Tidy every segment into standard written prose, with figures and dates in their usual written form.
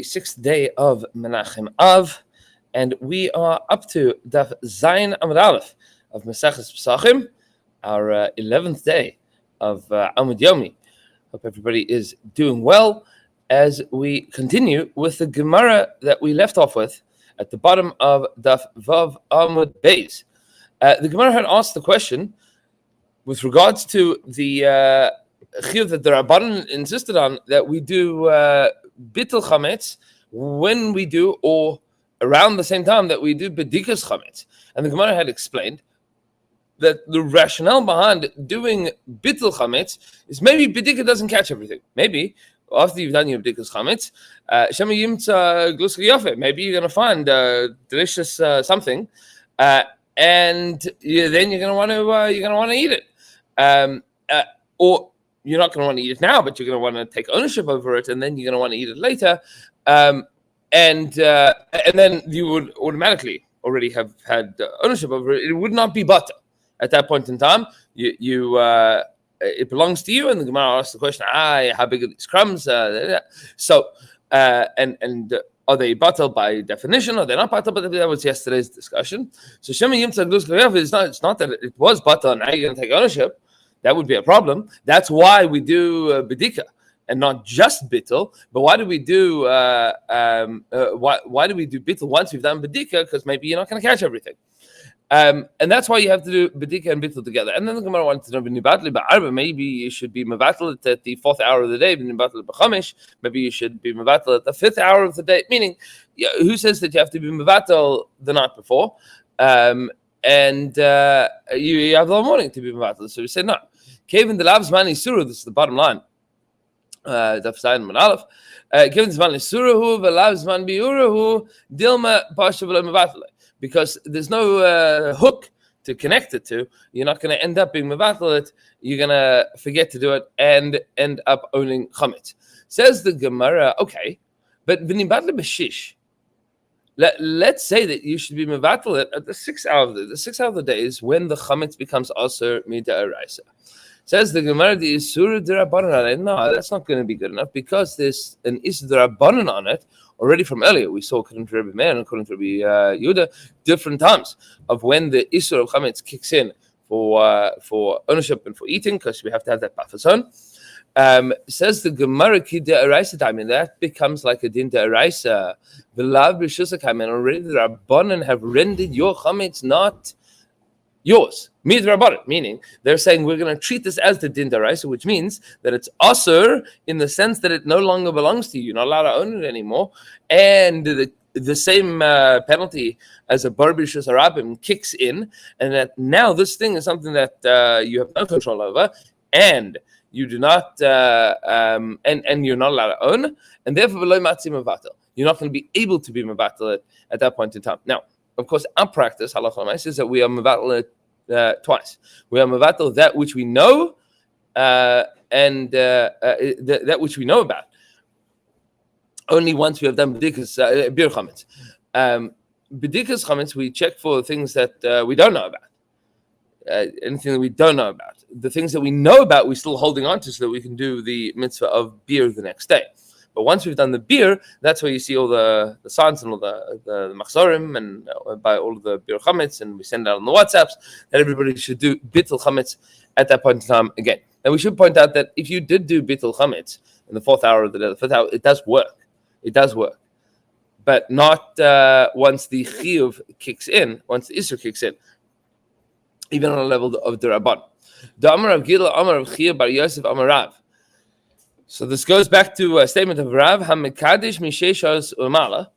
6th day of Menachem Av, and we are up to Daf Zayin Amud Aleph of Maseches Pesachim, our 11th day of Amud Yomi. Hope everybody is doing well as we continue with the Gemara that we left off with at the bottom of Daf Vav Amud Beis. The Gemara had asked the question with regards to the chiyuv that the Rabbanan insisted on, that we do bittul chametz when we do, or around the same time that we do bedikas chametz. And the Gemara had explained that the rationale behind doing bittul chametz is maybe bedika doesn't catch everything. Maybe after you've done your bedikas chametz, shema yimtza gluska yafe, maybe you're going to find delicious something, and then you're going to want to eat it, or you're not going to want to eat it now, but you're going to want to take ownership over it, and then you're going to want to eat it later, and then you would automatically already have had ownership over it. It would not be butter at that point in time. It belongs to you, and the Gemara asks the question: how big are these crumbs? So, are they batal by definition? Or they're not batal? But that was yesterday's discussion. So Shema Yimtzah Glus Kayav is not. It's not that it was batal, and now you're going to take ownership. That would be a problem. That's why we do bedika and not just bittul. But why do we do why do we do bittul once we've done bedika? Because maybe you're not going to catch everything. And that's why you have to do bedika and bittul together. And then the Gemara wanted to know, maybe you should be mevatel at the 4th hour of the day, maybe you should be mevatel at the 5th hour of the day. Meaning, who says that you have to be mevatel the night before? And you have the whole morning to be mevatel. So we said no. Kevin the lavzman isuru. This is the bottom line. Daf Zayin Amud Aleph. Kevin the lavzman isuruhu velavzman biuruhu dilma pasha v'lo mevatel. Because there's no hook to connect it to, you're not going to end up being mevatel it. You're going to forget to do it and end up owning chametz. Says the Gemara, okay, but v'nibatle b'shish. Let's say that you should be mevatel it at the 6th hour of the day. The 6th hour of the day is when the chametz becomes aser mid'oraisa. Says the Gemara, the isur d'Rabbanan. No, that's not going to be good enough, because there's an isur d'Rabbanan on it already from earlier. We saw according to Rabbi Meir and according to Rabbi Yehuda different times of when the isur of chametz kicks in for ownership and for eating, because we have to have that buffer zone. Says the Gemara, ki d'oraisa time, and that becomes like a din d'oraisa. V'lav b'shusa time, and already the Rabbanan have rendered your chametz not yours. Meaning they're saying we're going to treat this as the din d'oraisa, which means that it's asur in the sense that it no longer belongs to you. You're not allowed to own it anymore. And the same penalty as a bar b'shus harabim kicks in, and that now this thing is something that you have no control over, and you do not, and you're not allowed to own, and therefore you're not going to be able to be mevatel at that point in time. Now, of course, our practice, halacha l'maaseh, is that we are mevatel twice. We are mevatel that which we know, and that which we know about. Only once we have done bedikas bir chametz. Bedikas chametz, we check for things that we don't know about. Anything that we don't know about. The things that we know about, we're still holding on to, so that we can do the mitzvah of beer the next day. But once we've done the beer, that's where you see all the signs and all the machzorim, and by all of the beer chametz, and we send out on the WhatsApps that everybody should do bittul chametz at that point in time again. And we should point out that if you did do bittul chametz in the 4th hour of the day, the 5th hour, it does work. It does work. But not once the chiyuv kicks in, once the isur kicks in, even on a level of the Rabban. The Amar of Gila, Amar of Chiyuv bar Yosef, Amar Rav. So this goes back to a statement of Rav, HaMekadesh Misheshos Umala.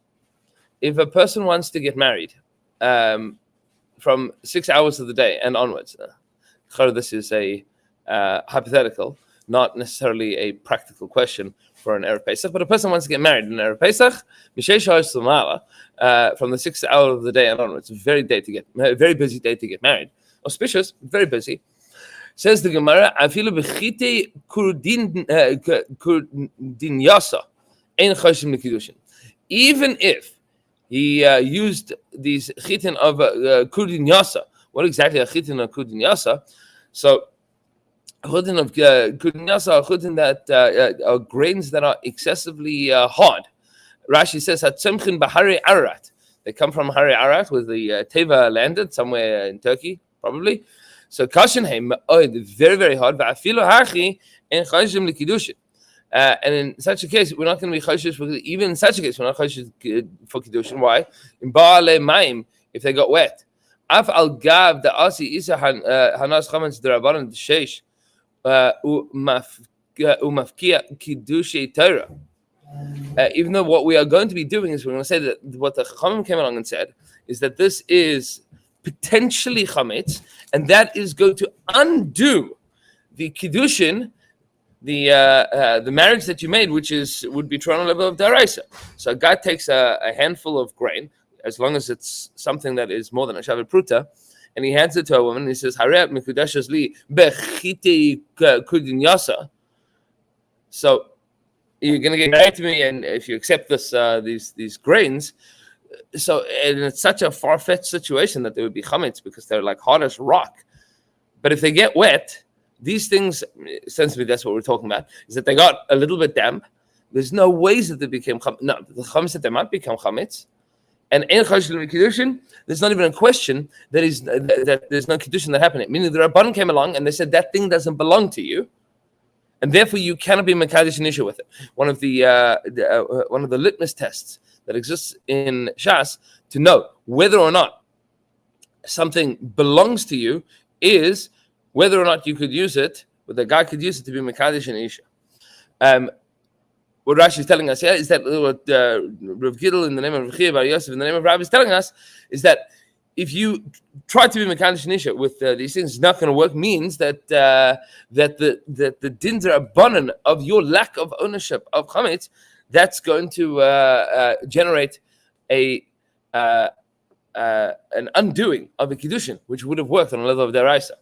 If a person wants to get married from 6 hours of the day and onwards, this is a hypothetical, not necessarily a practical question for an Erev Pesach, but a person wants to get married in Erev Pesach, Misheshos Umala, from the 6th hour of the day and onwards. Very busy day to get married. Auspicious, very busy. Says the Gemara, afilu b'chitei kurdin yasa, ein chashim l'kiddushin. Even if he used these chitin of kurdin yasa, what exactly a chitin of kurdin yasa? So, chitin of kurdin yasa are chitin that are grains that are excessively hard. Rashi says Hatzimchin Bahari Ararat. They come from Hari Ararat, where the Teva landed somewhere in Turkey, probably. So Kashenheim, very, very hard. Va'afilu hachi en chayshim l'kiddushin. And in such a case, we're not going to be chayshish. Even in such a case, we're not chayshish for kiddushin. Why? In ba'alei mayim, if they got wet. Af al gav the asi isa hanas chametz derabanan d'sheish umafkia kiddushi Torah. Even though what we are going to be doing is we're going to say that what the Chachamim came along and said is that this is potentially chametz, and that is going to undo the kiddushin, the marriage that you made, which would be true on a level of daraisa. So a guy takes a handful of grain, as long as it's something that is more than a shavet pruta, and he hands it to a woman, and he says, "Hareat mikudashas li bechiti kudin yasa." So you're going to get married to me, and if you accept this, these grains, so and it's such a far-fetched situation that they would be chametz because they're like hard as rock. But if they get wet, these things, essentially, that's what we're talking about, is that they got a little bit damp. There's no ways that they became chametz. No, the chametz that they might become chametz. And in kiddushin, there's not even a question that there's no kiddushin that happened. Meaning the Rabbanan came along and they said that thing doesn't belong to you, and therefore you cannot be mekadesh an issue with it. One of the litmus tests that exists in Shas to know whether or not something belongs to you is whether or not you could use it, whether a guy could use it to be mekadesh an issue. What Rashi is telling us here is that what Rav Gidel in the name of Rav Chia Bar Yosef in the name of Rabbi is telling us is that if you try to be mekadesh nisha with these things, it's not going to work. Means that the din d'Rabbanan of your lack of ownership of chametz, that's going to generate an undoing of the kiddushin, which would have worked on a level of deraisa.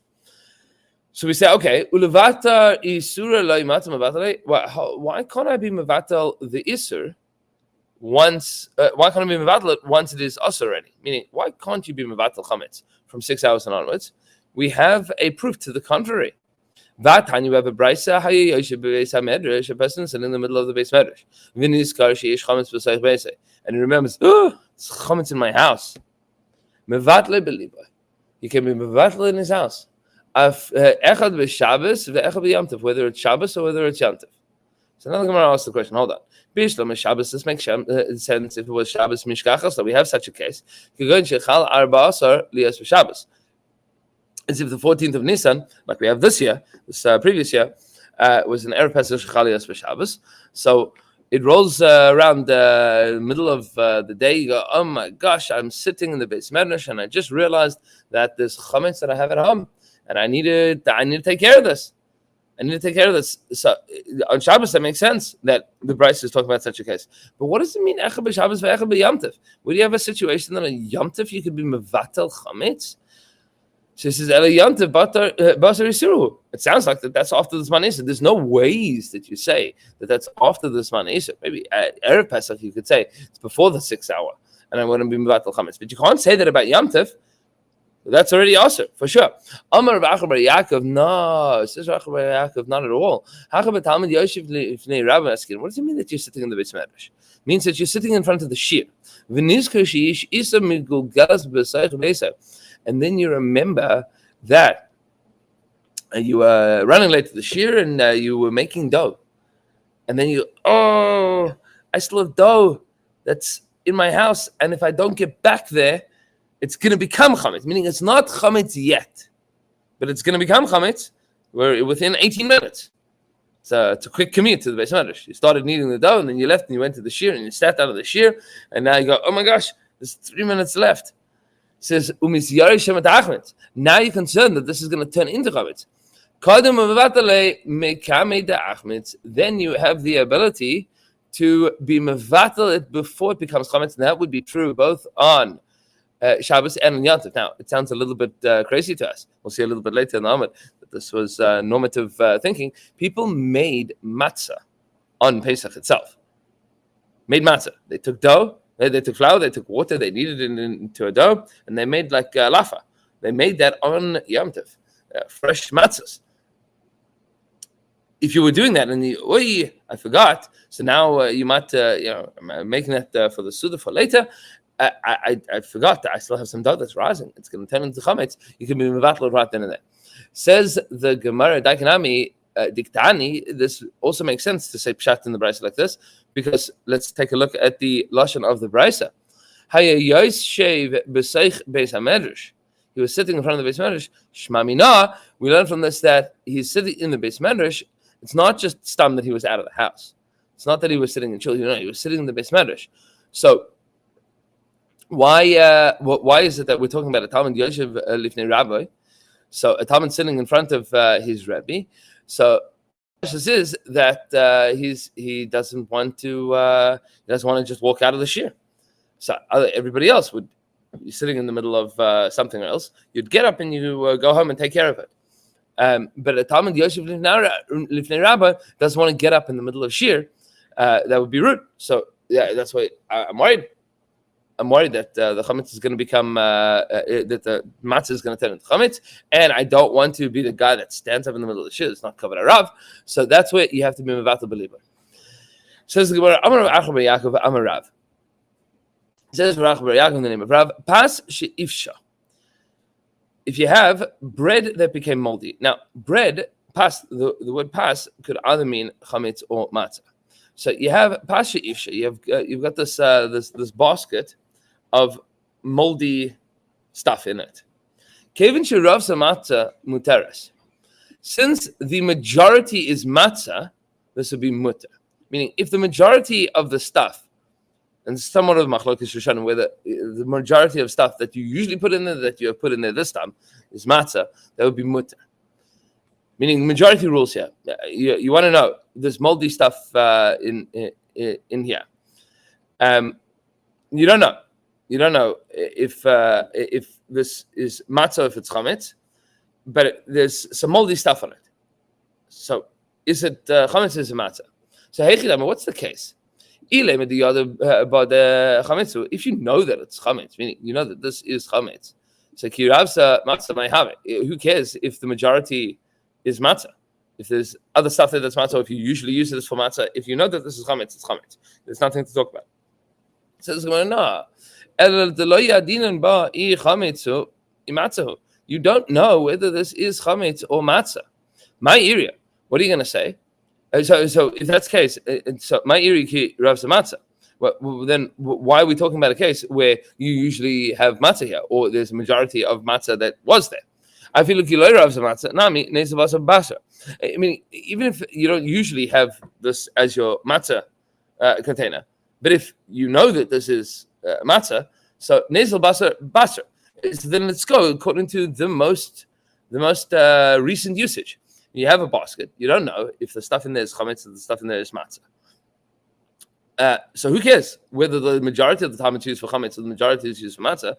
So we say, okay, ulevata isura lo'imatam mevatalei. Why can't I be mevatal the isur once? Why can't I be mevatal it once it is us already? Meaning, why can't you be mevatal chametz from 6 hours and onwards? We have a proof to the contrary. Vatan, you have a brisa a person is in the middle of the beis medrash. And he remembers, it's chametz in my house. Mevatle beliba. He can be mevatal in his house. Whether it's Shabbos or whether it's Yantiv. So now the Gemara asks the question, hold on. Bishlam is Shabbos, this makes sense if it was Shabbos Mishkachas, so we have such a case. As if the 14th of Nisan, like we have this year, this previous year, was an Erev Pesach Shechalias for Shabbos. So it rolls around the middle of the day, you go, oh my gosh, I'm sitting in the Beis Medrash and I just realized that there's chametz that I have at home. And I need to take care of this. So on Shabbos, that makes sense that the Bryce is talking about such a case. But what does it mean, Echa b'Shabbos ve'echa b'Yamtiv? Would you have a situation that on Yamtiv you could be mevatel chametz? She says, Ele Yamtiv basar isiru. It sounds like that's after the Zman Isur. There's no ways that you say that that's after the Zman Isur. Maybe at Erev Pesach you could say it's before the 6 hour, and I want to be mevatel chametz. But you can't say that about Yamtiv. That's already also for sure. Amar B'Achar Bar Yaakov, no, it says B'Achar Bar Yaakov, not at all. What does it mean that you're sitting in the Beis Medrash? It means that you're sitting in front of the shir. And then you remember that you were running late to the shir and you were making dough. And then I still have dough that's in my house, and if I don't get back there, it's going to become chametz, meaning it's not chametz yet, but it's going to become chametz within 18 minutes. So it's a quick commute to the Beis Medrash. You started kneading the dough, and then you left, and you went to the shir, and you sat out of the shir, and now you go, oh my gosh, there's 3 minutes left. It says, now you're concerned that this is going to turn into chametz. Then you have the ability to be mevatel it before it becomes chametz, and that would be true both on Shabbos and Yantiv. Now, it sounds a little bit crazy to us. We'll see a little bit later in the Amud that this was normative thinking. People made matzah on Pesach itself. Made matzah. They took dough, they took flour, they took water, they kneaded it into a dough, and they made like lafa. They made that on Yantiv, fresh matzahs. if you were doing that and I forgot, so now you might, I'm making that for the Suda for later. I forgot that I still have some dough that's rising. It's going to turn into chametz. You can be mevatel right then and there. Says the Gemara Daikanami Diktani. This also makes sense to say pshat in the brisa like this, because let's take a look at the lashon of the brisa. He was sitting in front of the Beis Medrash. Shmamina. We learn from this that he's sitting in the Beis Medrash. It's not just stam that he was out of the house. It's not that he was sitting in children. He was sitting in the Beis Medrash. So why is it that we're talking about a Talmud Yoshev Lifnei Rabbi? So a Talmud sitting in front of his Rebbe. So this is that he doesn't want to just walk out of the shir. So everybody else would be sitting in the middle of something else. You'd get up and you go home and take care of it. But a Talmud Yoshev Lifnei Rabbi doesn't want to get up in the middle of shir. That would be rude. So yeah, that's why I'm worried. I'm worried that the chametz is going to become that the matzah is going to turn into chametz, and I don't want to be the guy that stands up in the middle of the shir. It's not covered arav, so that's where you have to be mevatel believer. Says the Gemara, Amar Rav Bar Yaakov, Amar Rav. Says Rav Bar Yaakov in the name of Rav, pas she'ifsha. If you have bread that became moldy, now bread, pas, the word pas could either mean chametz or matzah. So you have pas she'ifsha. You've got this basket of moldy stuff in it. Kevin sherav matzah muteres. Since the majority is matzah, this would be mutter. Meaning, if the majority of the stuff, and somewhat of machlokes Rishonim, where the majority of stuff that you usually put in there, that you have put in there this time, is matzah, that would be mutter. Meaning, the majority rules here. You want to know there's moldy stuff in here. You don't know. You don't know if this is matzah, if it's chametz, but there's some moldy stuff on it. So is it chametz? Is it matzah? So what's the case? If you know that it's chametz, meaning you know that this is chametz, so kiravsa matzah may have it. Who cares if the majority is matzah? If there's other stuff that's matzah, if you usually use this for matzah, if you know that this is chametz, it's chametz. There's nothing to talk about. Says no. You don't know whether this is chametz or matzah. My area. What are you going to say? So if that's the case, so my area ki ravs matzah. Well, then why are we talking about a case where you usually have matzah here, or there's a majority of matzah that was there? I feel like you later have some matzah. Nami nezavasa basha. I mean, even if you don't usually have this as your matzah container, but if you know that this is matzah, so nezal basar. So then let's go according to the most recent usage. You have a basket. You don't know if the stuff in there is chametz or the stuff in there is matzah. So who cares whether the majority of the time it's used for chametz or the majority is used for matzah?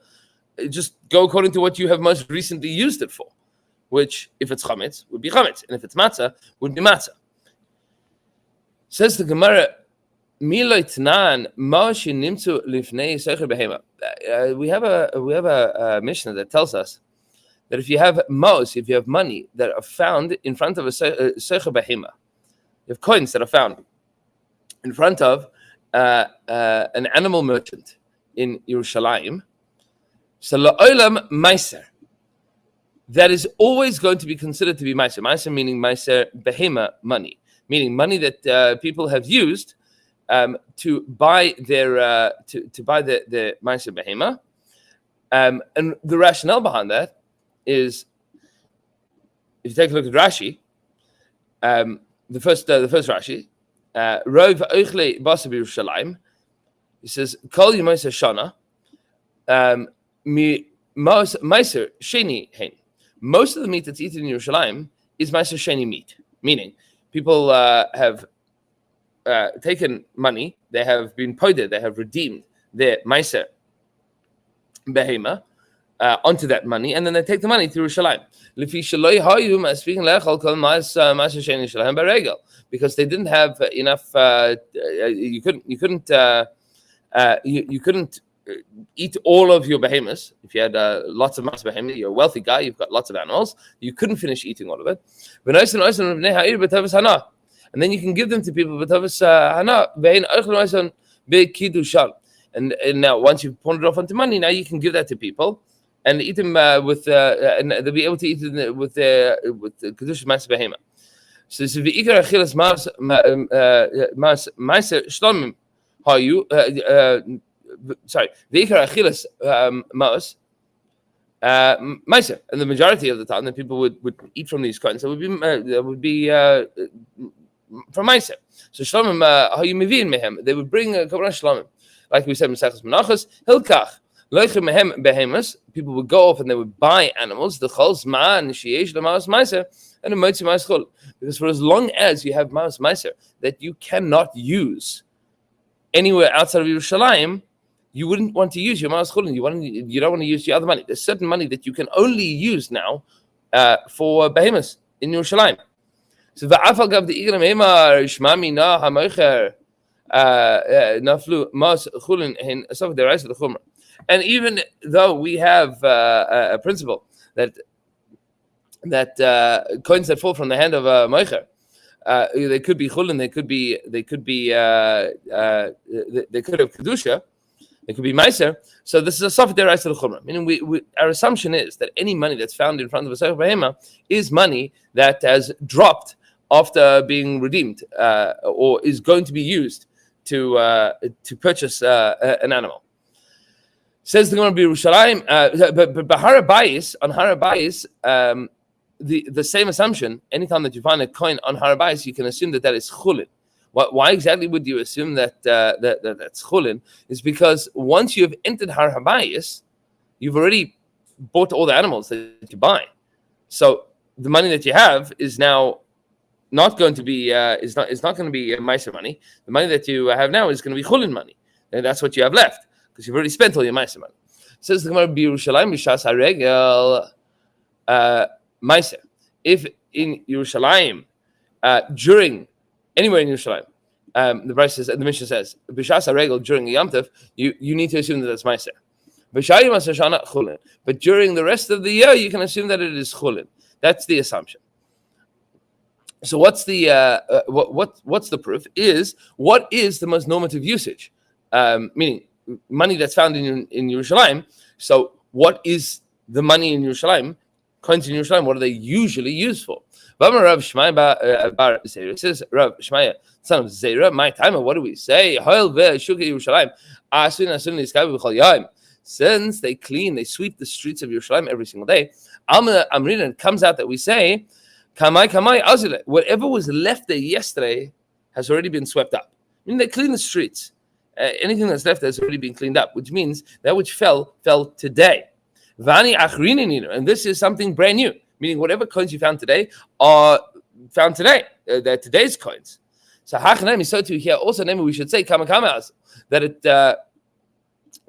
Just go according to what you have most recently used it for, which, if it's chametz, would be chametz, and if it's matzah, would be matzah. Says the Gemara, we have a Mishnah that tells us that if you have if you have money that are found in front of a seicher behema, you have coins that are found in front of an animal merchant in Yerushalayim, so la'olam meiser, that is always going to be considered to be meiser. Meiser meaning meiser behema, money, meaning money that people have used to buy their meiser behema, and the rationale behind that is, if you take a look at Rashi, the first Rashi, Rov Oichle Basa B'Yerushalayim, he says Kol Yemeiser Shana, Meiser Sheni Hein. Most of the meat that's eaten in Yerushalayim is Meiser Sheni meat, meaning people have taken money, they have been poided, they have redeemed their Meiser Behema onto that money, and then they take the money to Yerushalayim. Because they didn't have enough, you couldn't eat all of your behemoths. If you had lots of mass behemoth, you're a wealthy guy, you've got lots of animals, you couldn't finish eating all of it. And then you can give them to people. And now, once you've pawned it off onto money, now you can give that to people and eat them and they'll be able to eat it with the Kedush Mass Behemoth. So this is the Ikar Achilas Mas Meiser Shlomim Hayu. Sorry, the Ikar Achilas Maus Meiser, and the majority of the time that people would eat from these coins, that would be from Meiser. So Shlomim Hayu Mivin Mehem, they would bring a Korban Shlomim, like we said in Maseches Menachos Hilkach. People would go off and they would buy animals. The chol's man sheyesh lemaus meiser and a motzi mais chol. Because for as long as you have maus meiser that you cannot use anywhere outside of Yerushalayim, you wouldn't want to use your maus chol. You don't want to use your other money. There's certain money that you can only use now for behemoths in Yerushalayim. So va'afal gav the igram emar shmami na hamocher naflu maus chulin hin asaf derais the chumra. And even though we have a principle that coins that fall from the hand of a moicher, they could be chulin, they could have kedusha, they could be meiser. So this is a sof derais the chumra. Meaning, our assumption is that any money that's found in front of a sof behema is money that has dropped after being redeemed, or is going to be used to purchase an animal. Says the Gemara Yerushalayim, but Bahara Bayis, on Harabayis, the same assumption. Anytime that you find a coin on Harabayis, you can assume that is chulin. Why exactly would you assume that that's chulin? Is because once you have entered Harabayis, you've already bought all the animals that you buy. So the money that you have is now not going to be is not going to be meiser money. The money that you have now is going to be chulin money, and that's what you have left, because you've already spent all your meiser money. Says the Gemara Yerushalayim b'shas haregel meiser. If in Yerushalayim, during anywhere in Yerushalayim, the Brisa says, the Mishnah says b'shas haregel during the Yom Tov, you need to assume that that's meiser. B'shayim asashana chulin. But during the rest of the year, you can assume that it is chulin. That's the assumption. So what's the what's the proof? Is what is the most normative usage? Meaning money that's found in Yerushalayim. So what is the money in Yerushalayim? Coins in Yerushalayim, what are they usually used for? Rav Shmaya says, Rav Shmaya, son of Zera, my timer, what do we say? Since they sweep the streets of Yerushalayim every single day, I'm reading, it comes out that we say, whatever was left there yesterday has already been swept up. I mean, they clean the streets. Anything that's left has already been cleaned up, which means that which fell today. And this is something brand new, meaning whatever coins you found today are found today. They're today's coins. So so to here also maybe we should say that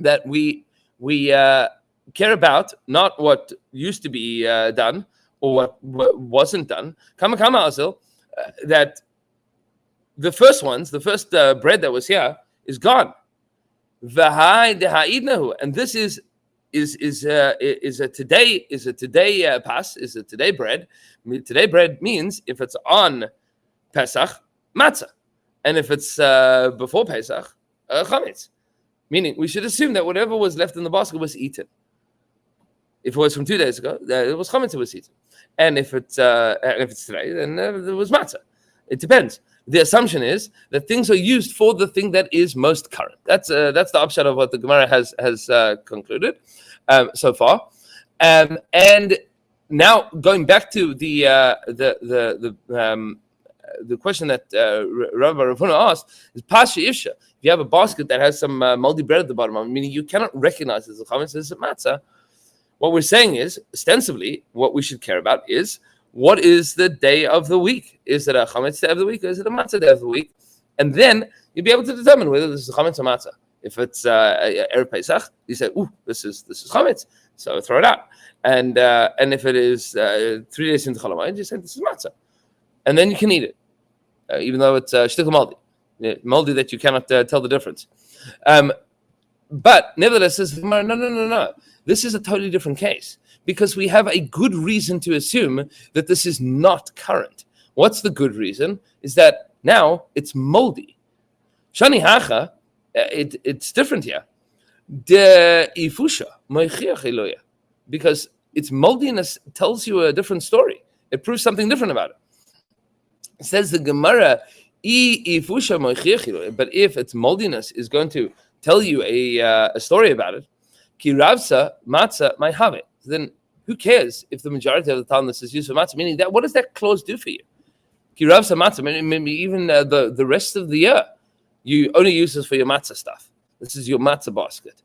that we care about not what used to be done or what wasn't done. That the first bread that was here is gone. And this is a today pass, is a today bread. Today bread means if it's on Pesach, matzah, and if it's before Pesach, chametz. Meaning we should assume that whatever was left in the basket was eaten. If it was from 2 days ago, it was chametz that was eaten, and if it's today, then there was matzah. It depends. The assumption is that things are used for the thing that is most current. That's the upshot of what the Gemara has concluded so far. And now going back to the question that Rabbi Ravuna asked is Pasha Ifsha. If you have a basket that has some moldy bread at the bottom, meaning you cannot recognize as a chametz, as a matzah, what we're saying is ostensibly what we should care about is, what is the day of the week? Is it a chametz day of the week, or is it a matzah day of the week? And then you'll be able to determine whether this is chametz or matzah. If it's Erev Pesach, you say, "Ooh, this is chametz," so throw it out. And if it is 3 days into Chol Hamoed, you say this is matzah, and then you can eat it, even though it's shtickle moldy that you cannot tell the difference. But nevertheless, says no. This is a totally different case because we have a good reason to assume that this is not current. What's the good reason? Is that now it's moldy. Shani hacha, it's different here. De ifusha moichiach eloya, because its moldiness tells you a different story. It proves something different about it. It says the Gemara, ifusha moichiach eloya, but if its moldiness is going to tell you a story about it, ki ravsa matzah may have it. Then who cares if the majority of the time this is used for matzah? Meaning that, what does that clause do for you? Ki ravsa matzah, maybe even the rest of the year, you only use this for your matzah stuff. This is your matzah basket.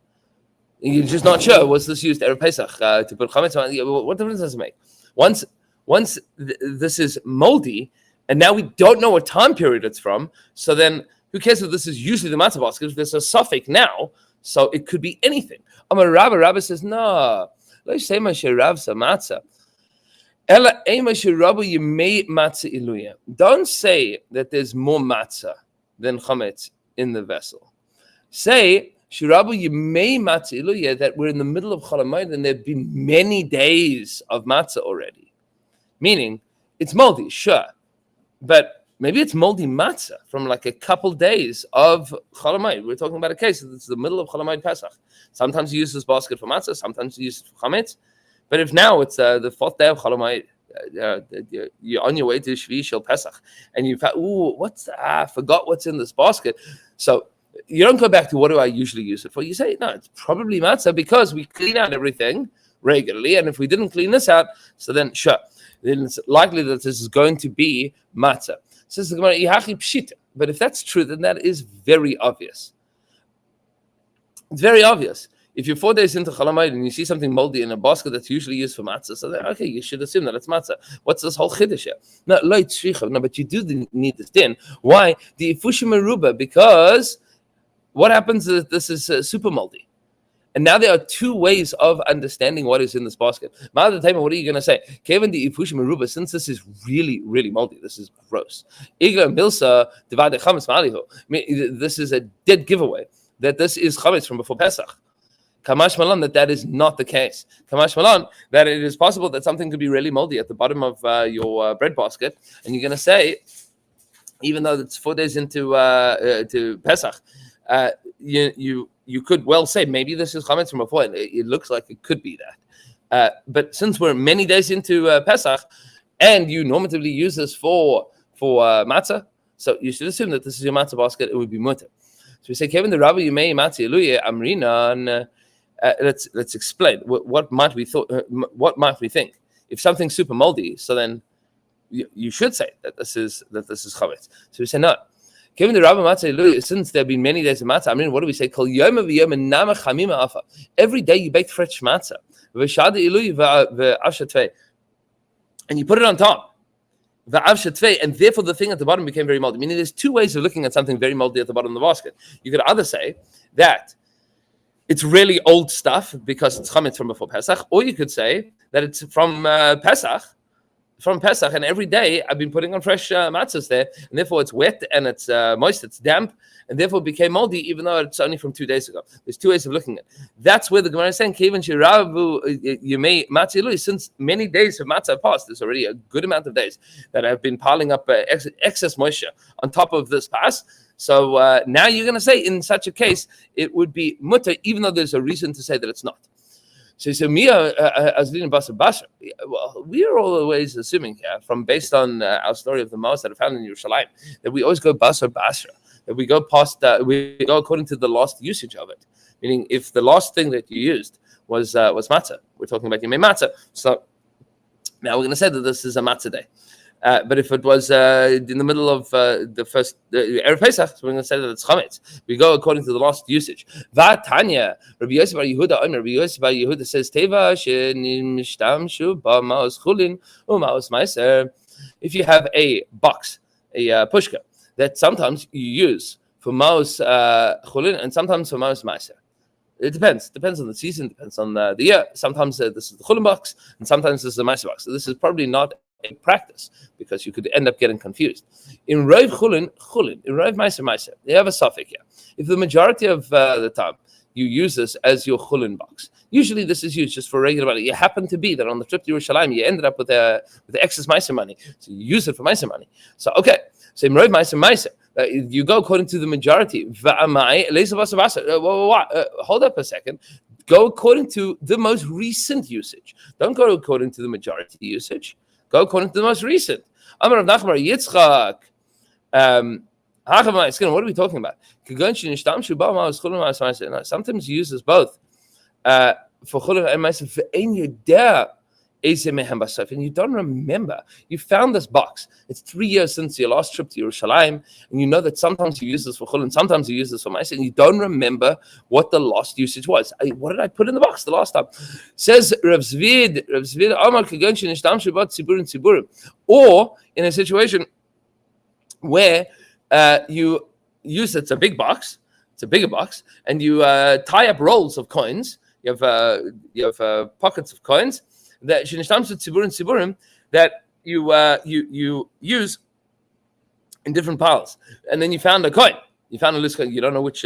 You're just not sure. Was this used Erev Pesach to put chametz on? What difference does it make? Once this is moldy, and now we don't know what time period it's from, so then who cares if this is usually the matzah basket? If there's a suffix now, so it could be anything. Amar Rabbi says, no, let's say Mashiravsa matzah. Don't say that there's more matzah than chametz in the vessel. Say Shirabu Yimei matzah iluya, that we're in the middle of Chol Hamoed and there've been many days of matzah already. Meaning, it's moldy, sure, but maybe it's moldy matzah from like a couple days of Chol Hamoed. We're talking about a case that it's the middle of Chol Hamoed Pesach. Sometimes you use this basket for matzah, sometimes you use it for chametz. But if now it's the fourth day of Chol Hamoed, you're on your way to Shvi Shel Pesach, and you've had, I forgot what's in this basket. So you don't go back to what do I usually use it for. You say, no, it's probably matzah because we clean out everything regularly, and if we didn't clean this out, so then sure, then it's likely that this is going to be matzah. Says the Gemara, Ihachi pshita. But if that's true, then that is very obvious. It's very obvious. If you're 4 days into Chol Hamoed and you see something moldy in a basket that's usually used for matzah, so then, okay, you should assume that it's matzah. What's this whole chiddush here? No, but you do need this din. Why? The ifushim meruba, because what happens is this is super moldy. And now there are two ways of understanding what is in this basket. What are you going to say? Kevin the ifushim meruba, since this is really, really moldy, this is gross. This is a dead giveaway that this is chametz from before Pesach. Kamash Malan, that is not the case. Kamash Malan, that it is possible that something could be really moldy at the bottom of your bread basket, and you're going to say, even though it's 4 days into to Pesach, you could well say maybe this is chametz from before. It looks like it could be that, but since we're many days into Pesach, and you normatively use this for matzah, so you should assume that this is your matzah basket. It would be mutter. So we say, Kevin the Rabbi, you may matzah eluya amrina. Let's explain what might we think if something's super moldy. So then you should say that this is chametz. So we say no. Given the Rabbi matzah eluya, since there have been many days of matzah, I mean, what do we say? Kol yom v'yom nama chamima afa. Every day you bake fresh matzah, v'shad eluya v'avshat tvei, and you put it on top, v'avshat tvei, and therefore the thing at the bottom became very moldy. Meaning, there's two ways of looking at something very moldy at the bottom of the basket. You could either say that it's really old stuff because it's chametz from before Pesach, or you could say that it's from Pesach, and every day I've been putting on fresh matzahs there, and therefore it's wet and it's moist, it's damp, and therefore it became moldy, even though it's only from 2 days ago. There's two ways of looking at it. That's where the Gemara is saying, Kevin Shiravu, you may matzah, since many days of matzah passed, there's already a good amount of days that have been piling up excess moisture on top of this pass. So now you're going to say, in such a case, it would be mutter, even though there's a reason to say that it's not. So you say, well, we are always assuming here, based on our story of the Maos that are found in Yerushalayim, that we always go basar basra, that we go according to the last usage of it. Meaning, if the last thing that you used was matzah, we're talking about yemei matzah. So now we're going to say that this is a matzah day. But if it was in the middle of the first Erev Pesach, so we're going to say that it's chametz. We go according to the last usage. Vatanya, Rabbi Yosef bar Yehuda, Rabbi Yosef bar Yehuda says, Teva shenishtamshu ba'maos chulin u'maos meiser. If you have a box, a pushka, that sometimes you use for maos chulin and sometimes for maos meiser. It depends. Depends on the season. Depends on the year. Sometimes this is the chulin box, and sometimes this is the meiser box. So this is probably not a practice because you could end up getting confused. In Rav Chulin, in Rav Meiser, you have a suffix here. If the majority of the time you use this as your chulin box. Usually this is used just for regular money. You happen to be that on the trip to Yerushalayim, you ended up with the excess Meiser money. So you use it for Meiser money. So, okay. So in Roy Meiser, you go according to the majority. Hold up a second. Go according to the most recent usage. Don't go according to the majority usage. Go according to the most recent. Amar Rav Nachman Yitzchak. What are we talking about? Sometimes you use this both for chulin and ma'aser, and you don't remember. You found this box. It's 3 years since your last trip to Yerushalayim, and you know that sometimes you use this for chulin, sometimes you use this for ma'aser, and you don't remember what the last usage was. What did I put in the box the last time? Says Rav Zvid, Amar kagon shenishtamshu b'at tziburim tziburim, or in a situation where you use it's a big box, it's a bigger box, and you tie up rolls of coins. You have pockets of coins that that you use in different piles, and then you found a coin. You found a loose coin. You don't know which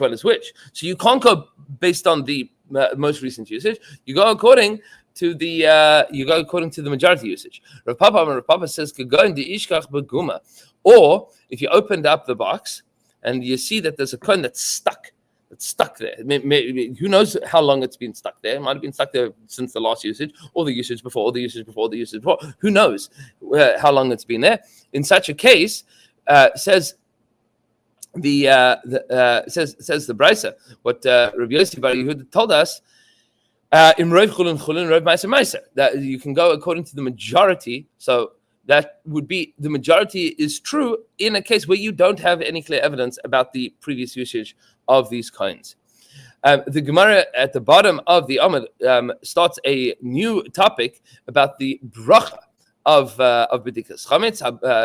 one is which, so you can't go based on the most recent usage. You go according to the majority usage. Rav Papa says or if you opened up the box and you see that there's a coin that's stuck there. Who knows how long it's been stuck there? It might have been stuck there since the last usage, or the usage before, or the usage before, the usage before. Who knows how long it's been there? In such a case, says the Brisa, what Rabbi Yossi Bar Yehuda told us, in Rov Chulin Rov Ma'aser, that you can go according to the majority. So that would be the majority is true in a case where you don't have any clear evidence about the previous usage of these coins. The Gemara at the bottom of the Amud starts a new topic about the bracha of bedikas chametz.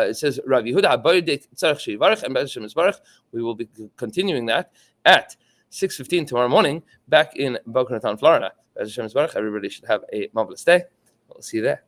It says Rav Yehuda Haboydik Tzarech Sheyivarech and Be'ez Hashem Yisbarach. We will be continuing that at 6:15 tomorrow morning back in Boca Raton, Florida. Be'ez Hashem Yisbarach. Everybody should have a marvelous day. We'll see you there.